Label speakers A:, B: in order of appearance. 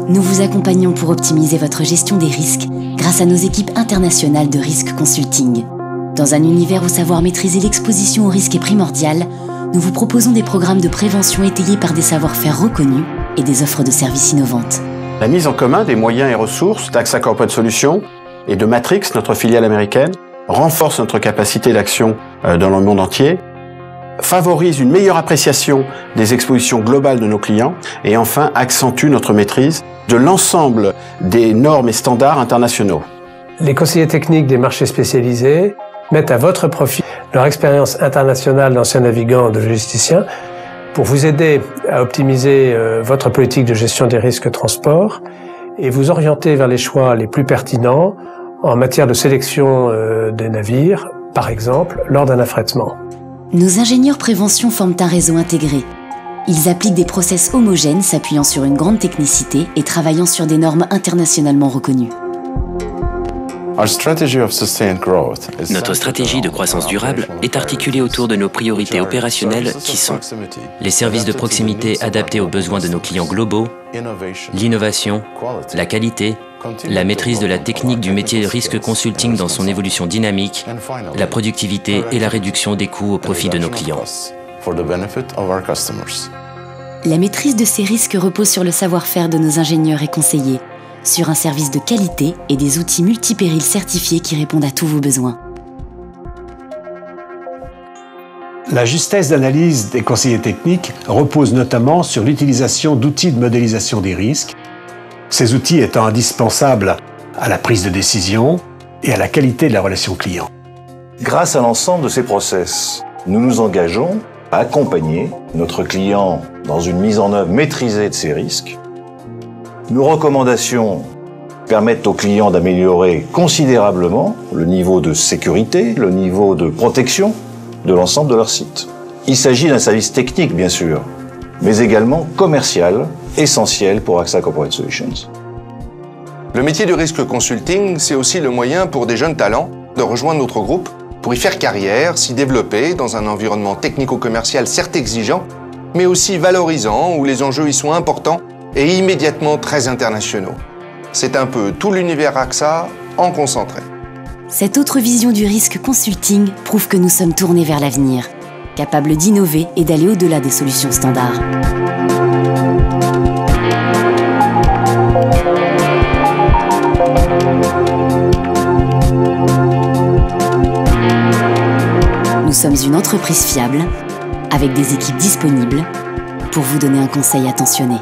A: Nous vous accompagnons pour optimiser votre gestion des risques grâce à nos équipes internationales de risque consulting. Dans un univers où savoir maîtriser l'exposition au risque est primordial, nous vous proposons des programmes de prévention étayés par des savoir-faire reconnus et des offres de services innovantes.
B: La mise en commun des moyens et ressources d'AXA Corporate Solutions et de Matrix, notre filiale américaine, renforce notre capacité d'action dans le monde entier, favorise une meilleure appréciation des expositions globales de nos clients et enfin accentue notre maîtrise de l'ensemble des normes et standards internationaux.
C: Les conseillers techniques des marchés spécialisés mettent à votre profit leur expérience internationale d'anciens navigants et de logisticiens pour vous aider à optimiser votre politique de gestion des risques transport et vous orienter vers les choix les plus pertinents en matière de sélection des navires, par exemple lors d'un affrètement.
A: Nos ingénieurs prévention forment un réseau intégré. Ils appliquent des process homogènes s'appuyant sur une grande technicité et travaillant sur des normes internationalement reconnues.
D: Notre stratégie de croissance durable est articulée autour de nos priorités opérationnelles qui sont les services de proximité adaptés aux besoins de nos clients globaux, l'innovation, la qualité, la maîtrise de la technique du métier de risque consulting dans son évolution dynamique, la productivité et la réduction des coûts au profit de nos clients.
A: La maîtrise de ces risques repose sur le savoir-faire de nos ingénieurs et conseillers, sur un service de qualité et des outils multipérils certifiés qui répondent à tous vos besoins.
E: La justesse d'analyse des conseillers techniques repose notamment sur l'utilisation d'outils de modélisation des risques, ces outils étant indispensables à la prise de décision et à la qualité de la relation client.
F: Grâce à l'ensemble de ces process, nous nous engageons à accompagner notre client dans une mise en œuvre maîtrisée de ces risques. Nos recommandations permettent aux clients d'améliorer considérablement le niveau de sécurité, le niveau de protection de l'ensemble de leur site. Il s'agit d'un service technique, bien sûr, mais également commercial, essentiel pour AXA Corporate Solutions.
G: Le métier du risque consulting, c'est aussi le moyen pour des jeunes talents de rejoindre notre groupe pour y faire carrière, s'y développer dans un environnement technico-commercial certes exigeant, mais aussi valorisant où les enjeux y sont importants et immédiatement très internationaux. C'est un peu tout l'univers AXA en concentré.
A: Cette autre vision du risque consulting prouve que nous sommes tournés vers l'avenir, capables d'innover et d'aller au-delà des solutions standards. Nous sommes une entreprise fiable, avec des équipes disponibles, pour vous donner un conseil attentionné.